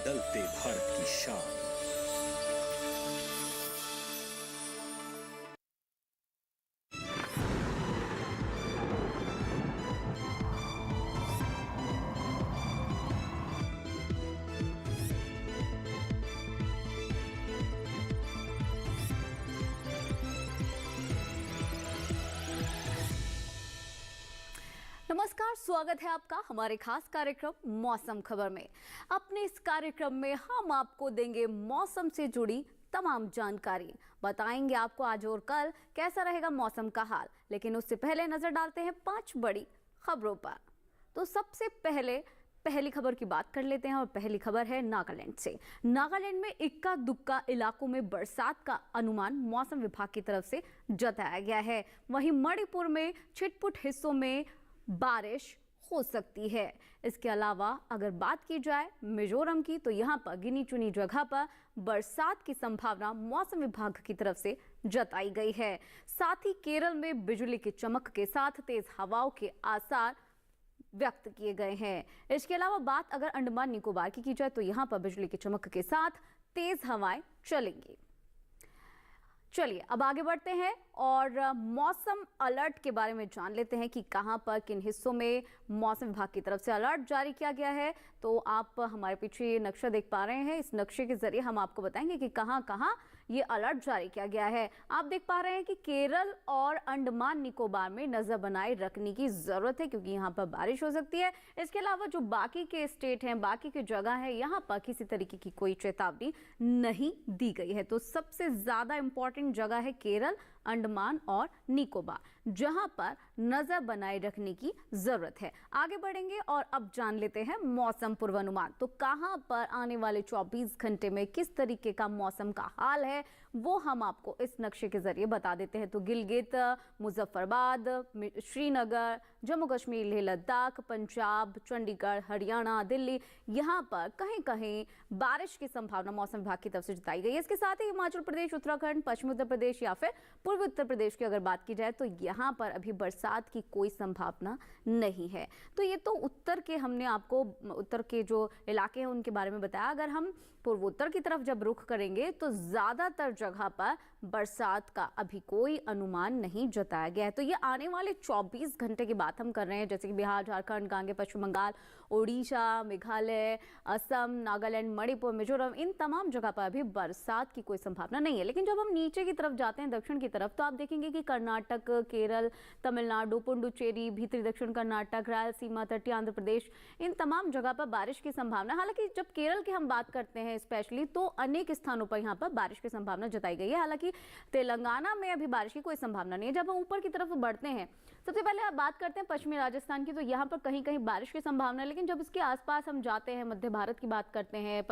बदलते भारत की शान। नमस्कार, स्वागत है आपका हमारे खास कार्यक्रम मौसम खबर में। अपने इस कार्यक्रम में हम आपको देंगे मौसम से जुड़ी तमाम जानकारी, बताएंगे आपको आज और कल कैसा रहेगा मौसम का हाल। लेकिन उससे पहले नजर डालते हैं 5 बड़ी खबरों पर। तो सबसे पहली खबर की बात कर लेते हैं और पहली खबर है नागालैंड से। नागालैंड में इक्का दुक्का इलाकों में बरसात का अनुमान मौसम विभाग की तरफ से जताया गया है। वहीं मणिपुर में छिटपुट हिस्सों में बारिश हो सकती है। इसके अलावा अगर बात की जाए मिजोरम की, तो यहाँ पर गिनी चुनी जगह पर बरसात की संभावना मौसम विभाग की तरफ से जताई गई है। साथ ही केरल में बिजली की चमक के साथ तेज हवाओं के आसार व्यक्त किए गए हैं। इसके अलावा बात अगर अंडमान निकोबार की जाए, तो यहाँ पर बिजली की चमक के साथ तेज हवाएं चलेंगी। चलिए अब आगे बढ़ते हैं और मौसम अलर्ट के बारे में जान लेते हैं कि कहां पर किन हिस्सों में मौसम विभाग की तरफ से अलर्ट जारी किया गया है। तो आप हमारे पीछे ये नक्शा देख पा रहे हैं। इस नक्शे के जरिए हम आपको बताएंगे कि कहां कहां ये अलर्ट जारी किया गया है। आप देख पा रहे हैं कि केरल और अंडमान निकोबार में नजर बनाए रखने की जरूरत है, क्योंकि यहाँ पर बारिश हो सकती है। इसके अलावा जो बाकी के स्टेट हैं, बाकी की जगह है, यहाँ पर किसी तरीके की कोई चेतावनी नहीं दी गई है। तो सबसे ज्यादा इंपॉर्टेंट जगह है केरल, अंडमान और निकोबार, जहां पर नजर बनाए रखने की जरूरत है। आगे बढ़ेंगे और अब जान लेते हैं मौसम पूर्वानुमान। तो कहां पर आने वाले 24 घंटे में किस तरीके का मौसम का हाल है, वो हम आपको इस नक्शे के जरिए बता देते हैं। तो गिलगित, मुजफ्फरबाद, श्रीनगर, जम्मू कश्मीर, लेह लद्दाख, पंजाब, चंडीगढ़, हरियाणा, दिल्ली, यहाँ पर कहीं कहीं बारिश की संभावना मौसम विभाग की तरफ से जताई गई है। इसके साथ ही हिमाचल प्रदेश, उत्तराखंड, पश्चिमी उत्तर प्रदेश या फिर पूर्वी उत्तर प्रदेश की अगर बात की जाए, तो यहाँ पर अभी बरसात की कोई संभावना नहीं है। तो ये तो उत्तर के हमने आपको उत्तर के जो इलाके हैं उनके बारे में बताया। अगर हम पूर्वोत्तर की तरफ जब रुख करेंगे, तो ज्यादातर जगह पर बरसात का अभी कोई अनुमान नहीं जताया गया है। तो ये आने वाले 24 घंटे की बात हम कर रहे हैं, जैसे कि बिहार, झारखंड, गांगे, पश्चिम बंगाल, ओडिशा, मेघालय, असम, नागालैंड, मणिपुर, मिजोरम, इन तमाम जगह पर अभी बरसात की कोई संभावना नहीं है। लेकिन जब हम नीचे की तरफ जाते हैं, दक्षिण की तरफ, तो आप देखेंगे कि कर्नाटक, केरल, तमिलनाडु, पुडुचेरी, भीतरी दक्षिण कर्नाटक, रायलसीमा, तटीय आंध्र प्रदेश, इन तमाम जगह पर बारिश की संभावना। हालांकि जब केरल की हम बात करते हैं स्पेशली, तो अनेक स्थानों पर यहाँ पर बारिश की संभावना जताई गई है। हालांकि तेलंगाना में अभी बारिश की कोई संभावना नहीं है। जब हम ऊपर की तरफ बढ़ते हैं, सबसे पहले आप बात करते हैं पश्चिमी राजस्थान की, तो यहाँ पर कहीं कहीं बारिश की संभावना है। लेकिन जब इसके आसपास हम जाते हैं, मध्य भारत की बात करते हैं,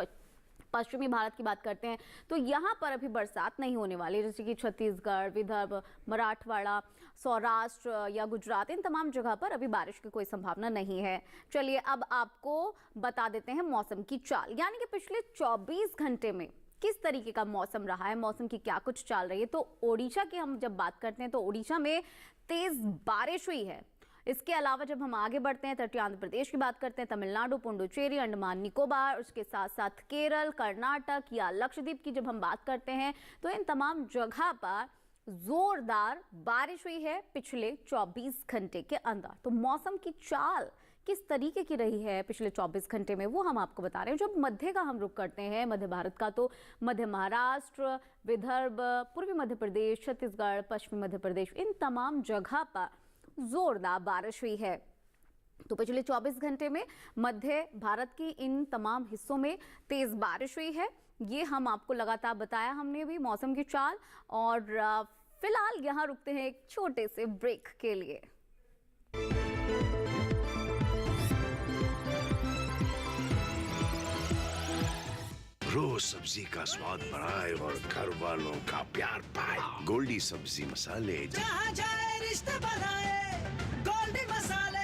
पश्चिमी भारत की बात करते हैं, तो यहाँ पर अभी बरसात नहीं होने वाली। जैसे कि छत्तीसगढ़, विदर्भ, मराठवाड़ा, सौराष्ट्र या गुजरात, इन तमाम जगह पर अभी बारिश की कोई संभावना नहीं है। चलिए अब आपको बता देते हैं मौसम की चाल, यानी कि पिछले 24 घंटे में किस तरीके का मौसम रहा है, मौसम की क्या कुछ चाल रही है। तो ओडिशा की हम जब बात करते हैं, तो ओडिशा में तेज बारिश हुई है। इसके अलावा जब हम आगे बढ़ते हैं, तटीय आंध्र प्रदेश की बात करते हैं, तमिलनाडु, पुडुचेरी, अंडमान निकोबार, उसके साथ साथ केरल, कर्नाटक या लक्षद्वीप की जब हम बात करते हैं, तो इन तमाम जगह पर जोरदार बारिश हुई है पिछले 24 घंटे के अंदर। तो मौसम की चाल किस तरीके की रही है पिछले 24 घंटे में, वो हम आपको बता रहे हैं। जब मध्य का हम रुख करते हैं, मध्य भारत का, तो मध्य महाराष्ट्र, विदर्भ, पूर्वी मध्य प्रदेश, छत्तीसगढ़, पश्चिमी मध्य प्रदेश, इन तमाम जगह पर जोरदार बारिश हुई है। तो पिछले 24 घंटे में मध्य भारत की इन तमाम हिस्सों में तेज बारिश हुई है। ये हम आपको लगातार बताया हमने भी मौसम की चाल। और फिलहाल यहाँ रुकते हैं एक छोटे से ब्रेक के लिए। रोज सब्जी का स्वाद बढ़ाए और घर वालों का प्यार पाए। गोल्डी सब्जी मसाले, जहाँ जाए रिश्ते बनाए, गोल्डी मसाले।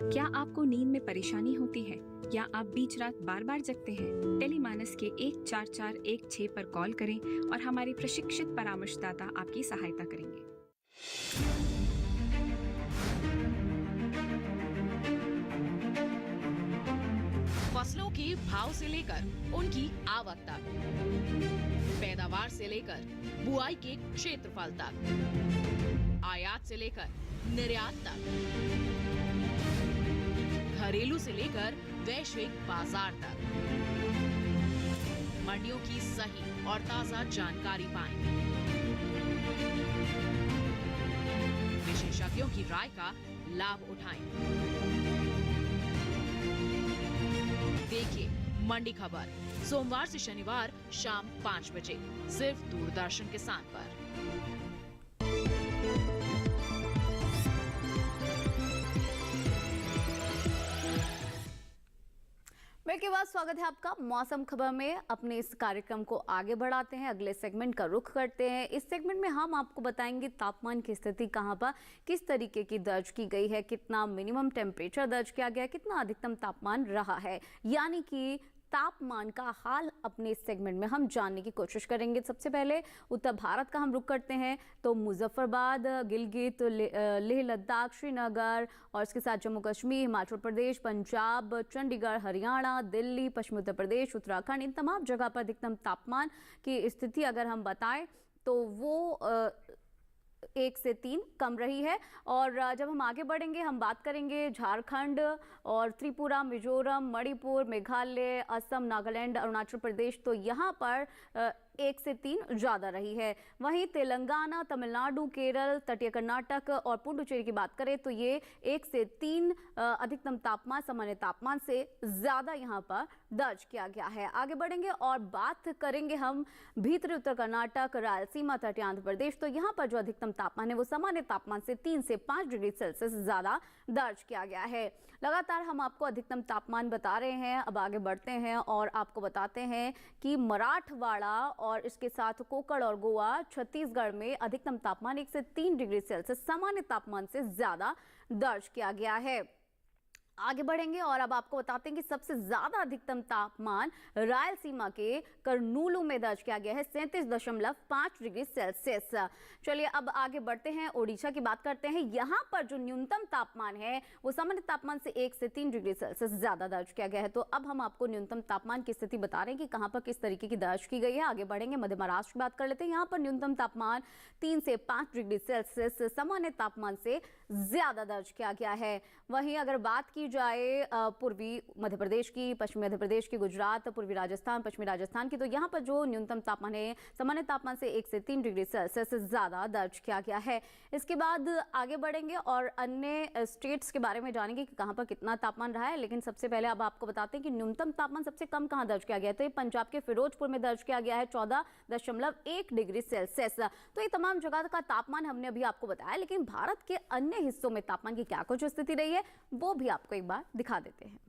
क्या आपको नींद में परेशानी होती है या आप बीच रात बार बार जगते हैं? टेलीमानस के 14416 पर कॉल करें और हमारे प्रशिक्षित परामर्शदाता आपकी सहायता करेंगे। फसलों के भाव से लेकर उनकी आवक तक, पैदावार से लेकर बुआई के क्षेत्रफल तक, आयात से लेकर निर्यात तक, घरेलू से लेकर वैश्विक बाजार तक मंडियों की सही और ताजा जानकारी पाएं। विशेषज्ञों की राय का लाभ उठाएं। देखिए मंडी खबर सोमवार से शनिवार शाम 5 बजे सिर्फ दूरदर्शन किसान पर। ब्रेक के बाद स्वागत है आपका मौसम खबर में। अपने इस कार्यक्रम को आगे बढ़ाते हैं, अगले सेगमेंट का रुख करते हैं। इस सेगमेंट में हम आपको बताएंगे तापमान की स्थिति कहां पर किस तरीके की दर्ज की गई है, कितना मिनिमम टेम्परेचर दर्ज किया गया है, कितना अधिकतम तापमान रहा है, यानी कि तापमान का हाल अपने इस सेगमेंट में हम जानने की कोशिश करेंगे। सबसे पहले उत्तर भारत का हम रुख करते हैं तो मुजफ्फरबाद, गिलगित, लेह लद्दाख, श्रीनगर और इसके साथ जम्मू कश्मीर, हिमाचल प्रदेश, पंजाब, चंडीगढ़, हरियाणा, दिल्ली, पश्चिमी उत्तर प्रदेश, उत्तराखंड, इन तमाम जगह पर अधिकतम तापमान की स्थिति अगर हम बताएं तो वो 1 से 3 कम रही है। और जब हम आगे बढ़ेंगे हम बात करेंगे झारखंड और त्रिपुरा, मिजोरम, मणिपुर, मेघालय, असम, नागालैंड, अरुणाचल प्रदेश, तो यहाँ पर 1 से 3 ज़्यादा रही है। वहीं तेलंगाना, तमिलनाडु, केरल, तटीय कर्नाटक और पुडुचेरी की बात करें तो ये 1 से 3 अधिकतम तापमान सामान्य तापमान से ज़्यादा यहाँ पर दर्ज किया गया है। आगे बढ़ेंगे और बात करेंगे हम भीतरी उत्तर कर्नाटक, रायलसीमा, तटीय आंध्र प्रदेश, तो यहाँ पर जो अधिकतम तापमान है वो सामान्य तापमान से 3 से 5 डिग्री सेल्सियस ज़्यादा दर्ज किया गया है। लगातार हम आपको अधिकतम तापमान बता रहे हैं। अब आगे बढ़ते हैं और आपको बताते हैं कि मराठवाड़ा और इसके साथ कोकण और गोवा, छत्तीसगढ़ में अधिकतम तापमान 1 से 3 डिग्री सेल्सियस सामान्य तापमान से ज्यादा दर्ज किया गया है। आगे बढ़ेंगे और अब आपको बताते हैं कि सबसे ज्यादा अधिकतम तापमान रायलसीमा के कर्नूलू में दर्ज किया गया है 37.5 डिग्री सेल्सियस। चलिए अब आगे बढ़ते हैं, ओडिशा की बात करते हैं। यहाँ पर जो न्यूनतम तापमान है वो सामान्य तापमान से 1 से 3 डिग्री सेल्सियस ज्यादा दर्ज किया गया है। तो अब हम आपको न्यूनतम तापमान की स्थिति बता रहे हैं कि कहाँ पर किस तरीके की दर्ज की गई है। आगे बढ़ेंगे, मध्य महाराष्ट्र की बात कर लेते हैं। यहाँ पर न्यूनतम तापमान 3 से 5 डिग्री सेल्सियस सामान्य तापमान से ज्यादा दर्ज किया गया है। वहीं अगर बात की जाए पूर्वी मध्य प्रदेश की, पश्चिमी मध्य प्रदेश की, गुजरात, पूर्वी राजस्थान, पश्चिमी राजस्थान की, तो यहाँ पर जो न्यूनतम तापमान है सामान्य तापमान से 1 से 3 डिग्री सेल्सियस ज्यादा दर्ज किया गया है। इसके बाद आगे बढ़ेंगे और अन्य स्टेट्स के बारे में जानेंगे कि कहाँ पर कितना तापमान रहा है। लेकिन सबसे पहले अब आपको बताते हैं कि न्यूनतम तापमान सबसे कम कहाँ दर्ज किया गया है। तो ये पंजाब के फिरोजपुर में दर्ज किया गया है 14.1 डिग्री सेल्सियस। तो ये तमाम जगह का तापमान हमने अभी आपको बताया, लेकिन भारत के अन्य हिस्सों में तापमान की क्या कुछ स्थिति रही है वो भी आपको एक बार दिखा देते हैं।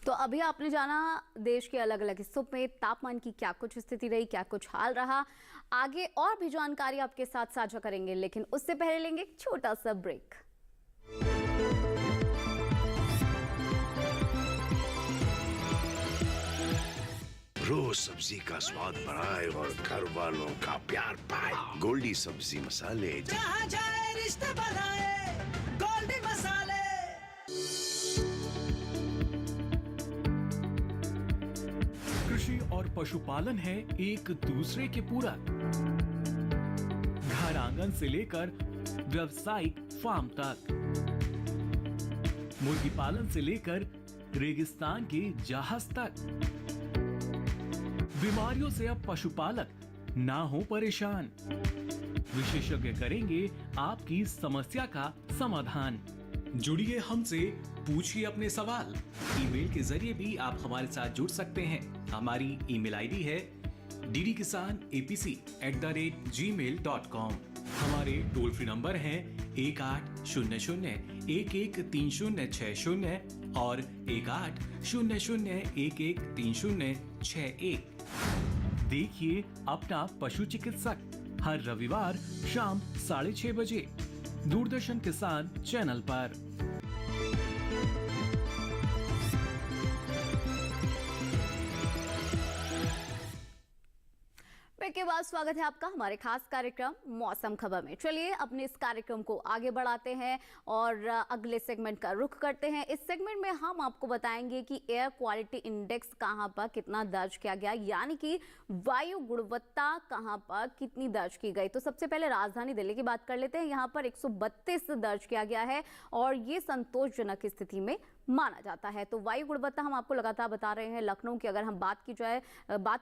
तो अभी आपने जाना देश के अलग अलग हिस्सों में तापमान की क्या कुछ स्थिति रही, क्या कुछ हाल रहा। आगे और भी जानकारी आपके साथ साझा करेंगे, लेकिन उससे पहले लेंगे एक छोटा सा ब्रेक। रोज सब्जी का स्वाद बढ़ाए और घर वालों का प्यार पाए। गोल्डी सब्जी मसाले, जहाँ जाए रिश्ते बनाए गोल्डी मसाले। कृषि और पशुपालन है एक दूसरे के पूरक। घर आंगन से लेकर व्यावसायिक फार्म तक, मुर्गी पालन से लेकर रेगिस्तान के जहाज तक। बीमारियों से अब पशुपालक ना हो परेशान। विशेषज्ञ करेंगे आपकी समस्या का समाधान। जुड़िए हमसे, पूछिए अपने सवाल। ईमेल के जरिए भी आप हमारे साथ जुड़ सकते हैं। हमारी ईमेल आईडी है ddkisanapc@gmail.com। हमारे टोल फ्री नंबर हैं 1800-113060 और 1800-113061। देखिए अपना पशु चिकित्सक हर रविवार शाम 6:30 बजे दूरदर्शन किसान चैनल पर। ब्रेक के बाद स्वागत है आपका हमारे खास कार्यक्रम मौसम खबर में। चलिए अपने इस कार्यक्रम को आगे बढ़ाते हैं और अगले सेगमेंट का रुख करते हैं। इस सेगमेंट में हम आपको बताएंगे कि एयर क्वालिटी इंडेक्स कहां पर कितना दर्ज किया गया, यानी कि वायु गुणवत्ता कहां पर कितनी दर्ज की गई। तो सबसे पहले राजधानी दिल्ली की बात कर लेते हैं। यहाँ पर 132 दर्ज किया गया है और ये संतोषजनक स्थिति में माना जाता है। तो वायु गुणवत्ता हम आपको लगातार बता रहे हैं। लखनऊ की अगर हम बात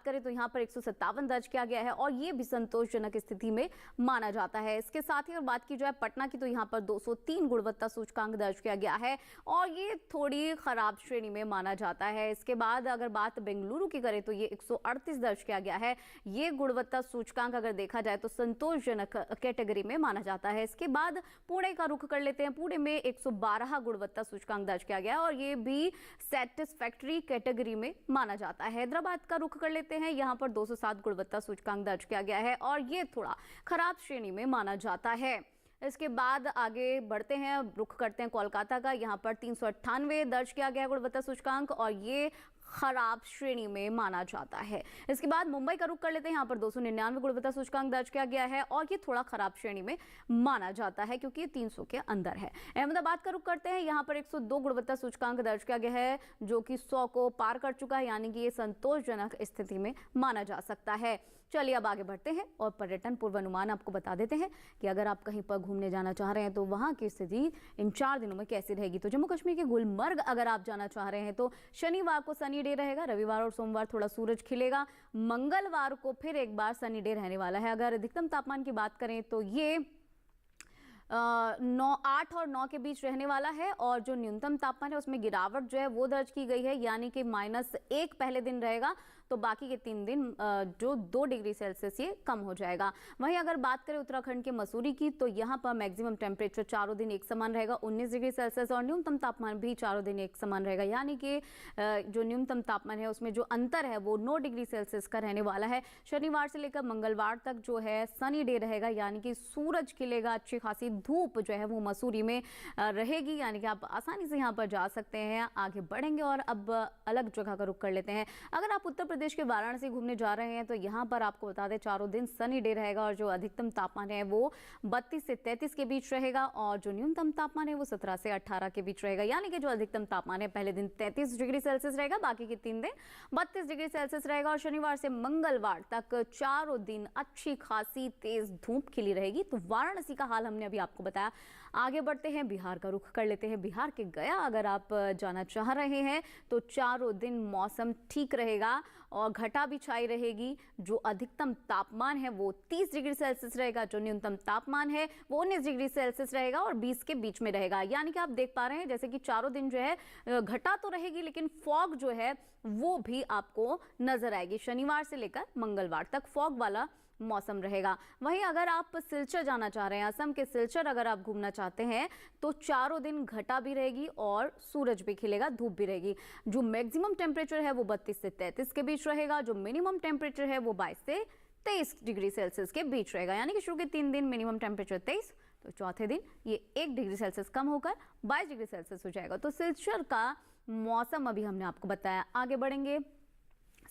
करें तो यहाँ पर 157 दर्ज किया गया है और ये भी संतोषजनक स्थिति में माना जाता है। इसके साथ ही अगर बात की जाए पटना की तो यहाँ पर 203 गुणवत्ता सूचकांक दर्ज किया गया है और ये थोड़ी खराब श्रेणी में माना जाता है। इसके बाद अगर बात बेंगलुरु की करें तो ये 138 दर्ज किया गया है। ये गुणवत्ता सूचकांक अगर देखा जाए तो संतोषजनक कैटेगरी में माना जाता है। इसके बाद पुणे का रुख कर लेते हैं। पुणे में 112 गुणवत्ता सूचकांक दर्ज किया गया और ये भी सैटिस्फैक्टरी कैटेगरी में माना जाता है। हैदराबाद का रुख कर लेते हैं। यहाँ पर 207 गुणवत्ता सूचकांक दर्ज किया गया है और ये थोड़ा खराब श्रेणी में माना जाता है। इसके बाद आगे बढ़ते हैं, रुख करते हैं कोलकाता का। यहाँ पर 398 दर्ज किया गया गुणवत्ता सूचकांक और ये खराब श्रेणी में माना जाता है। इसके बाद मुंबई का रुख कर लेते हैं। यहाँ पर 299 गुणवत्ता सूचकांक दर्ज किया गया है और ये थोड़ा खराब श्रेणी में माना जाता है क्योंकि ये 300 के अंदर है। अहमदाबाद का रुख करते हैं। यहाँ पर 102 गुणवत्ता सूचकांक दर्ज किया गया है जो कि 100 को पार कर चुका है, यानी कि ये संतोषजनक स्थिति में माना जा सकता है। चलिए अब आगे बढ़ते हैं और पर्यटन पूर्वानुमान आपको बता देते हैं कि अगर आप कहीं पर घूमने जाना चाह रहे हैं तो वहाँ की स्थिति इन 4 दिनों में कैसी रहेगी। तो जम्मू कश्मीर के गुलमर्ग अगर आप जाना चाह रहे हैं तो शनिवार को सनी डे रहेगा, रविवार और सोमवार थोड़ा सूरज खिलेगा, मंगलवार को फिर एक बार सनी डे रहने वाला है। अगर अधिकतम तापमान की बात करें तो ये 8 और 9 के बीच रहने वाला है और जो न्यूनतम तापमान है उसमें गिरावट जो है वो दर्ज की गई है, यानी कि -1 पहले दिन रहेगा तो बाकी के 3 दिन जो 2 डिग्री सेल्सियस ये कम हो जाएगा। वहीं अगर बात करें उत्तराखंड के मसूरी की तो यहाँ पर मैक्सिमम टेम्परेचर चारों दिन एक समान रहेगा 19 डिग्री सेल्सियस और न्यूनतम तापमान भी चारों दिन एक समान रहेगा, यानी कि जो न्यूनतम तापमान है उसमें जो अंतर है वो 9 डिग्री सेल्सियस का रहने वाला है। शनिवार से लेकर मंगलवार तक जो है सनी डे रहेगा, यानी कि सूरज खिलेगा, अच्छी खासी धूप जो है वो मसूरी में रहेगी, यानी कि आप आसानी से यहाँ पर जा सकते हैं। आगे बढ़ेंगे और अब अलग जगह का रुख कर लेते हैं। अगर आप उत्तर प्रदेश के वाराणसी घूमने जा रहे हैं तो यहाँ पर आपको बता दें चारों दिन सनी डे रहेगा और जो अधिकतम तापमान है वो 32 से 33 के बीच रहेगा और जो न्यूनतम तापमान है वो 17 से 18 के बीच रहेगा, यानी कि जो अधिकतम तापमान है पहले दिन 33 डिग्री सेल्सियस रहेगा, बाकी के 3 दिन 32 डिग्री सेल्सियस रहेगा और शनिवार से मंगलवार तक चारों दिन अच्छी खासी तेज धूप खिली रहेगी। तो वाराणसी का हाल हमने अभी आपको बताया। आगे बढ़ते हैं, बिहार का रुख कर लेते हैं। बिहार के गया अगर आप जाना चाह रहे हैं तो चारों दिन मौसम ठीक रहेगा और घटा भी छाई रहेगी। जो अधिकतम तापमान है वो 30 डिग्री सेल्सियस रहेगा, जो न्यूनतम तापमान है वो 19 डिग्री सेल्सियस रहेगा और 20 के बीच में रहेगा, यानी कि आप देख पा रहे हैं जैसे कि चारों दिन जो है घटा तो रहेगी लेकिन फॉग जो है वो भी आपको नजर आएगी। शनिवार से लेकर मंगलवार तक फॉग वाला मौसम रहेगा। वहीं अगर आप सिलचर जाना चाह रहे हैं, असम के सिलचर अगर आप घूमना चाहते हैं तो चारों दिन घटा भी रहेगी और सूरज भी खिलेगा, धूप भी रहेगी। जो मैक्सिमम टेम्परेचर है वो 32 से 33 के बीच रहेगा, जो मिनिमम टेम्परेचर है वो 22 से 23 डिग्री सेल्सियस के बीच रहेगा, यानी कि शुरू के 3 दिन मिनिमम टेम्परेचर 23 तो चौथे दिन ये 1 डिग्री सेल्सियस कम होकर 22 डिग्री सेल्सियस हो जाएगा। तो सिलचर का मौसम अभी हमने आपको बताया। आगे बढ़ेंगे,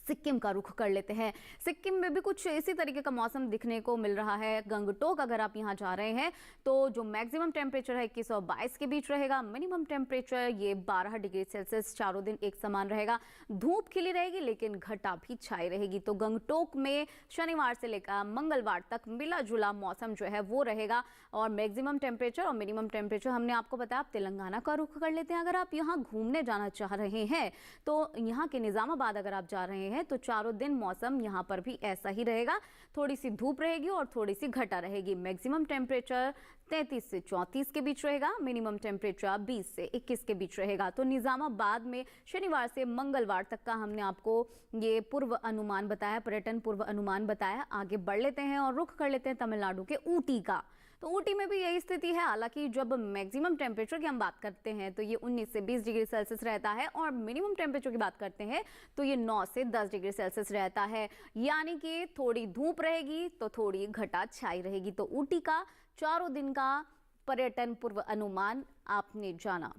सिक्किम का रुख कर लेते हैं। सिक्किम में भी कुछ इसी तरीके का मौसम दिखने को मिल रहा है। गंगटोक अगर आप यहाँ जा रहे हैं तो जो मैक्सिमम टेम्परेचर है 21 और 22 के बीच रहेगा। मिनिमम टेम्परेचर ये 12 डिग्री सेल्सियस चारों दिन एक समान रहेगा। धूप खिली रहेगी लेकिन घटा भी छाई रहेगी। तो गंगटोक में शनिवार से लेकर मंगलवार तक मिला जुला मौसम जो है वो रहेगा। और मैक्सिमम टेम्परेचर और मिनिमम टेम्परेचर हमने आपको बताया। आप तेलंगाना का रुख कर लेते हैं। अगर आप यहाँ घूमने जाना चाह रहे हैं तो यहाँ के निजामाबाद अगर आप जा रहे हैं तो चारों दिन मौसम यहाँ पर भी ऐसा ही रहेगा। थोड़ी सी धूप रहेगी और थोड़ी सी घटा रहेगी। मैक्सिमम टेम्परेचर 33 से 34 के बीच रहेगा। मिनिमम टेम्परेचर 20 से 21 के बीच रहेगा। तो निजामाबाद में शनिवार से मंगलवार तक का हमने आपको ये पूर्व अनुमान बताया, पर्यटन पूर्व अनुमान बताया। आगे बढ़ लेते हैं और रुख कर लेते हैं तमिलनाडु के ऊटी का। तो ऊटी में भी यही स्थिति है। हालांकि जब मैक्सिमम टेम्परेचर की हम बात करते हैं तो ये 19 से 20 डिग्री सेल्सियस रहता है और मिनिमम टेम्परेचर की बात करते हैं तो ये 9 से 10 डिग्री सेल्सियस रहता है। यानी कि थोड़ी धूप रहेगी तो थोड़ी घटा छाई रहेगी। तो ऊटी का चारों दिन का पर्यटन पूर्व अनुमान आपने जाना।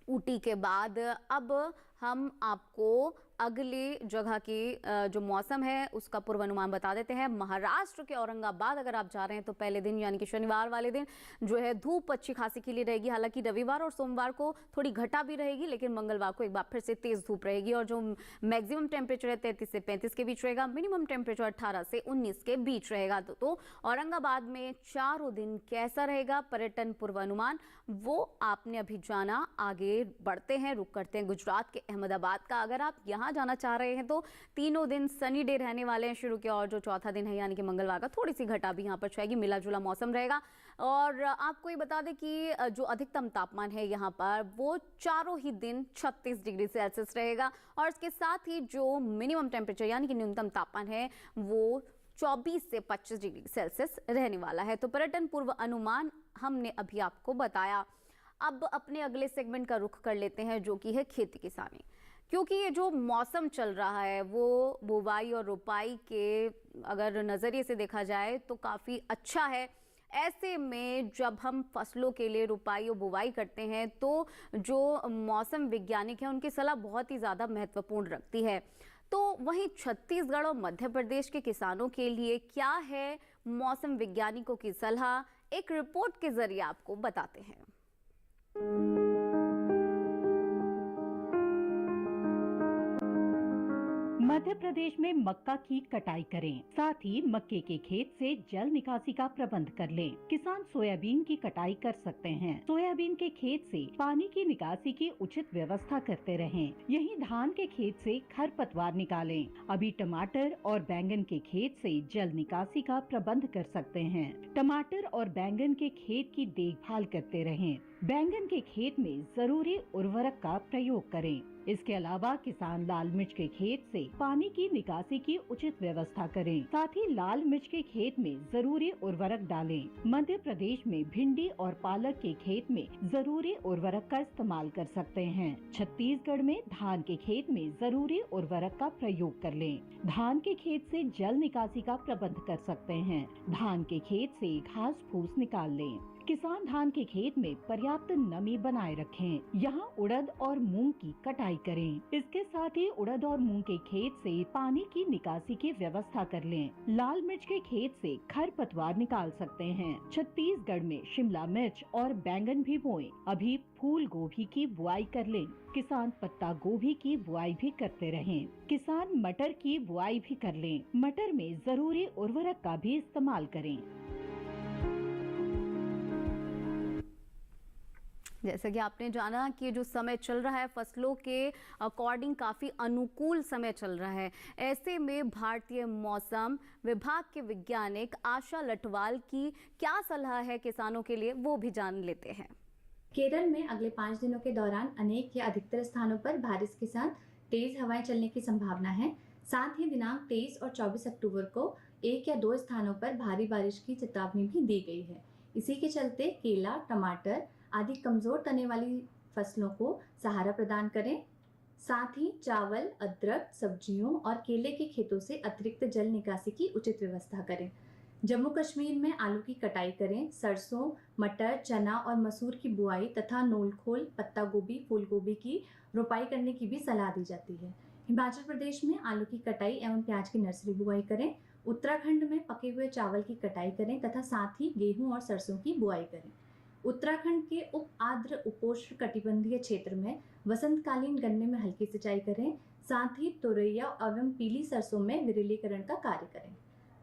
ऊटी के बाद अब हम आपको अगली जगह की जो मौसम है उसका पूर्वानुमान बता देते हैं। महाराष्ट्र के औरंगाबाद अगर आप जा रहे हैं तो पहले दिन यानी कि शनिवार वाले दिन जो है धूप अच्छी खासी खिली रहेगी। हालांकि रविवार और सोमवार को थोड़ी घटा भी रहेगी लेकिन मंगलवार को एक बार फिर से तेज धूप रहेगी। और जो मैक्सिमम टेम्परेचर है 33 से 35 के बीच रहेगा। मिनिमम टेम्परेचर 18 से 19 के बीच रहेगा। तो औरंगाबाद में चारों दिन कैसा रहेगा पर्यटन पूर्वानुमान वो आपने अभी जाना। आगे बढ़ते हैं, रुक करते हैं गुजरात के अहमदाबाद का। अगर आप यहाँ जाना चाह रहे हैं तो तीनों दिन सनी डे रहने वाले हैं शुरू के। और जो चौथा दिन है यानी कि मंगलवार का थोड़ी सी घटा भी यहाँ पर छाएगी। मिला जुला मौसम रहेगा। और आपको ये बता दें कि जो अधिकतम तापमान है यहाँ पर वो चारों ही दिन 36 डिग्री सेल्सियस रहेगा। और इसके साथ ही जो मिनिमम टेम्परेचर यानी कि न्यूनतम तापमान है वो 24 से 25 डिग्री सेल्सियस रहने वाला है। तो पर्यटन पूर्व अनुमान हमने अभी आपको बताया। अब अपने अगले सेगमेंट का रुख कर लेते हैं जो कि है खेती किसानी। क्योंकि ये जो मौसम चल रहा है वो बुवाई और रोपाई के अगर नज़रिए से देखा जाए तो काफ़ी अच्छा है। ऐसे में जब हम फसलों के लिए रुपाई और बुवाई करते हैं तो जो मौसम वैज्ञानिक हैं उनकी सलाह बहुत ही ज़्यादा महत्वपूर्ण रखती है। तो वहीं छत्तीसगढ़ और मध्य प्रदेश के किसानों के लिए क्या है मौसम वैज्ञानिकों की सलाह, एक रिपोर्ट के जरिए आपको बताते हैं। मध्य प्रदेश में मक्का की कटाई करें, साथ ही मक्के के खेत से जल निकासी का प्रबंध कर लें। किसान सोयाबीन की कटाई कर सकते हैं। सोयाबीन के खेत से पानी की निकासी की उचित व्यवस्था करते रहें। यहीं धान के खेत से खरपतवार निकालें। अभी टमाटर और बैंगन के खेत से जल निकासी का प्रबंध कर सकते हैं। टमाटर और बैंगन के खेत की देखभाल करते रहें। बैंगन के खेत में जरूरी उर्वरक का प्रयोग करें। इसके अलावा किसान लाल मिर्च के खेत से पानी की निकासी की उचित व्यवस्था करें। साथ ही लाल मिर्च के खेत में जरूरी उर्वरक डालें। मध्य प्रदेश में भिंडी और पालक के खेत में जरूरी उर्वरक का इस्तेमाल कर सकते हैं। छत्तीसगढ़ में धान के खेत में जरूरी उर्वरक का प्रयोग कर लें। धान के खेत से जल निकासी का प्रबंध कर सकते हैं। धान के खेत से घास फूस निकाल लें। किसान धान के खेत में पर्याप्त नमी बनाए रखें। यहाँ उड़द और मूंग की कटाई करें। इसके साथ ही उड़द और मूंग के खेत से पानी की निकासी की व्यवस्था कर लें। लाल मिर्च के खेत से खरपतवार निकाल सकते हैं। छत्तीसगढ़ में शिमला मिर्च और बैंगन भी बोएं। अभी फूल गोभी की बुआई कर लें। किसान पत्ता गोभी की बुआई भी करते रहें। किसान मटर की बुआई भी कर लें। मटर में जरूरी उर्वरक का भी इस्तेमाल करें। जैसे कि आपने जाना कि जो समय चल रहा है फसलों के अकॉर्डिंग काफ़ी अनुकूल समय चल रहा है। ऐसे में भारतीय मौसम विभाग के वैज्ञानिक आशा लटवाल की क्या सलाह है किसानों के लिए वो भी जान लेते हैं। केरल में अगले 5 दिनों के दौरान अनेक या अधिकतर स्थानों पर बारिश के साथ तेज हवाएं चलने की संभावना है। साथ ही दिनांक 23 और 24 अक्टूबर को 1 या 2 स्थानों पर भारी बारिश की चेतावनी भी दी गई है। इसी के चलते केला, टमाटर आदि कमजोर तने वाली फसलों को सहारा प्रदान करें। साथ ही चावल, अदरक, सब्जियों और केले के खेतों से अतिरिक्त जल निकासी की उचित व्यवस्था करें। जम्मू कश्मीर में आलू की कटाई करें। सरसों, मटर, चना और मसूर की बुआई तथा नोलखोल, पत्ता गोभी, फूल गोभी की रोपाई करने की भी सलाह दी जाती है। हिमाचल प्रदेश में आलू की कटाई एवं प्याज की नर्सरी बुआई करें। उत्तराखंड में पके हुए चावल की कटाई करें तथा साथ ही गेहूं और सरसों की बुआई करें। उत्तराखंड के उप आर्द्र उपोष्ण कटिबंधीय क्षेत्र में वसंतकालीन गन्ने में हल्की सिंचाई करें। साथ ही तुरैया एवं पीली सरसों में विरलीकरण का कार्य करें।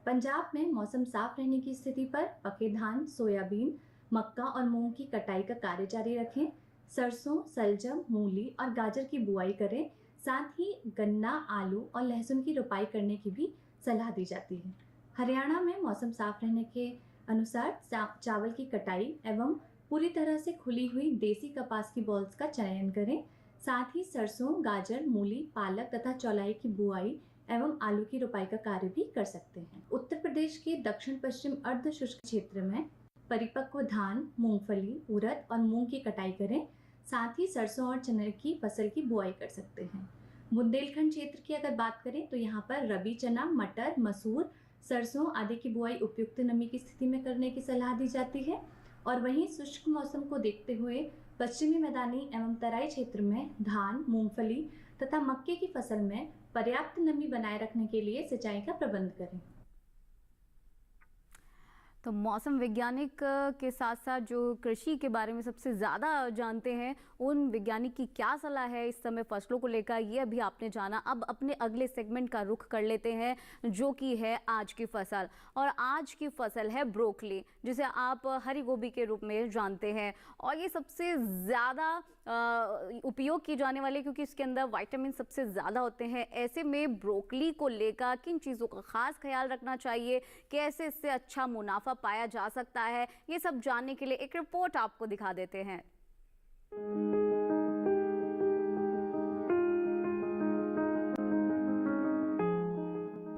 पंजाब में मौसम साफ रहने की स्थिति पर पके धान, सोयाबीन, मक्का और मूंग की कटाई का कार्य जारी रखें। सरसों, सलजम, मूली और गाजर की बुआई करें। साथ ही गन्ना, आलू और लहसुन की रोपाई करने की भी सलाह दी जाती है। हरियाणा में मौसम साफ रहने के अनुसार चावल की कटाई एवं पूरी तरह से खुली हुई देसी कपास की बॉल्स का चयन करें। साथ ही सरसों, गाजर, मूली, पालक तथा चौलाई की बुआई एवं आलू की रोपाई का कार्य भी कर सकते हैं। उत्तर प्रदेश के दक्षिण पश्चिम अर्ध शुष्क क्षेत्र में परिपक्व धान, मूंगफली, उड़द और मूंग की कटाई करें। साथ ही सरसों और चने की फसल की बुआई कर सकते हैं। बुंदेलखंड क्षेत्र की अगर बात करें तो यहाँ पर रबी चना, मटर, मसूर, सरसों आदि की बुआई उपयुक्त नमी की स्थिति में करने की सलाह दी जाती है। और वहीं शुष्क मौसम को देखते हुए पश्चिमी मैदानी एवं तराई क्षेत्र में धान, मूंगफली तथा मक्के की फसल में पर्याप्त नमी बनाए रखने के लिए सिंचाई का प्रबंध करें। तो मौसम वैज्ञानिक के साथ साथ जो कृषि के बारे में सबसे ज़्यादा जानते हैं, उन वैज्ञानिक की क्या सलाह है इस समय फसलों को लेकर, ये अभी आपने जाना। अब अपने अगले सेगमेंट का रुख कर लेते हैं, जो कि है आज की फसल। और आज की फसल है ब्रोकली, जिसे आप हरी गोभी के रूप में जानते हैं। और ये सबसे ज़्यादा उपयोग की जाने वाली, क्योंकि इसके अंदर विटामिन सबसे ज़्यादा होते हैं। ऐसे में ब्रोकली को लेकर किन चीज़ों का खास ख्याल रखना चाहिए, कैसे इससे अच्छा मुनाफा पाया जा सकता है, ये सब जानने के लिए एक रिपोर्ट आपको दिखा देते हैं।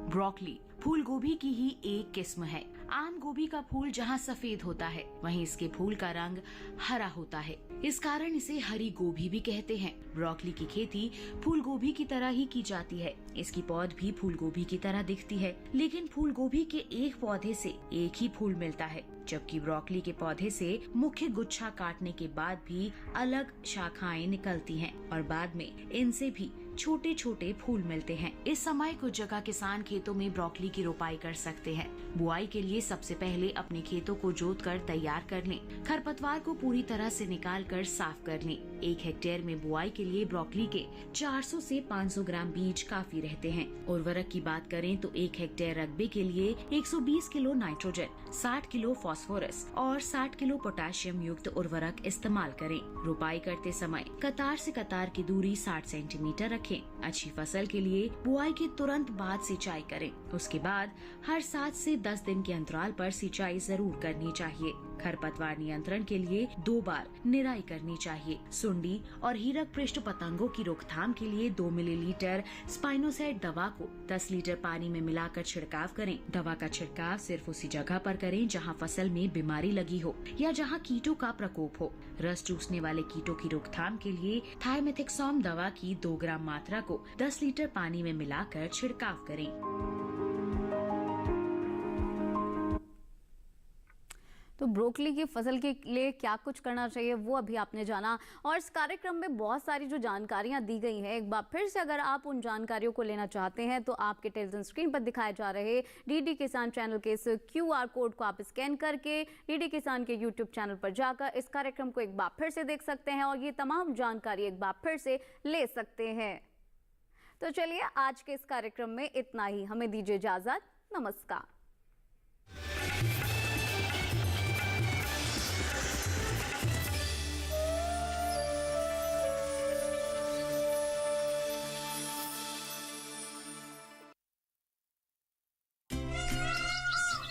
ब्रोकली फूल गोभी की ही एक किस्म है। आम गोभी का फूल जहाँ सफेद होता है, वहीं इसके फूल का रंग हरा होता है। इस कारण इसे हरी गोभी भी कहते हैं। ब्रोकली की खेती फूल गोभी की तरह ही की जाती है। इसकी पौध भी फूल गोभी की तरह दिखती है, लेकिन फूल गोभी के एक पौधे से एक ही फूल मिलता है, जबकि ब्रोकली के पौधे से मुख्य गुच्छा काटने के बाद भी अलग शाखाएं निकलती हैं और बाद में इनसे भी छोटे छोटे फूल मिलते हैं। इस समय कुछ जगह किसान खेतों में ब्रोकली की रोपाई कर सकते हैं। बुआई के लिए सबसे पहले अपने खेतों को जोतकर तैयार कर लें। खरपतवार को पूरी तरह से निकालकर साफ कर लें। 1 हेक्टेयर में बुआई के लिए ब्रोकली के 400 से 500 ग्राम बीज काफी रहते हैं। उर्वरक की बात करें तो 1 हेक्टेयर रकबे के लिए 120 किलो नाइट्रोजन, 60 किलो फास्फोरस और 60 किलो पोटेशियम युक्त उर्वरक इस्तेमाल करें। रोपाई करते समय कतार से कतार की दूरी 60 सेंटीमीटर रखें। अच्छी फसल के लिए बुआई के तुरंत बाद सिंचाई करें। उसके बाद हर 7 से 10 दिन के अंतराल पर सिंचाई जरूर करनी चाहिए। खरपतवार नियंत्रण के लिए 2 बार निराई करनी चाहिए। सुंडी और हीरक पृष्ठ पतंगों की रोकथाम के लिए 2 मिलीलीटर स्पाइनोसैड दवा को 10 लीटर पानी में मिलाकर छिड़काव करें। दवा का छिड़काव सिर्फ उसी जगह पर करें जहां फसल में बीमारी लगी हो या जहां कीटों का प्रकोप हो। रस चूसने वाले कीटों की रोकथाम के लिए थायमेथिक्सोम दवा की 2 ग्राम मात्रा को 10 लीटर पानी में मिलाकर छिड़काव करें। तो ब्रोकली की फसल के लिए क्या कुछ करना चाहिए वो अभी आपने जाना। और इस कार्यक्रम में बहुत सारी जो जानकारियां दी गई हैं, एक बार फिर से अगर आप उन जानकारियों को लेना चाहते हैं तो आपके टेलीविजन स्क्रीन पर दिखाए जा रहे डीडी किसान चैनल के इस QR कोड को आप स्कैन करके डीडी किसान के YouTube चैनल पर जाकर इस कार्यक्रम को एक बार फिर से देख सकते हैं और ये तमाम जानकारी एक बार फिर से ले सकते हैं। तो चलिए आज के इस कार्यक्रम में इतना ही। हमें दीजिए इजाजत। नमस्कार।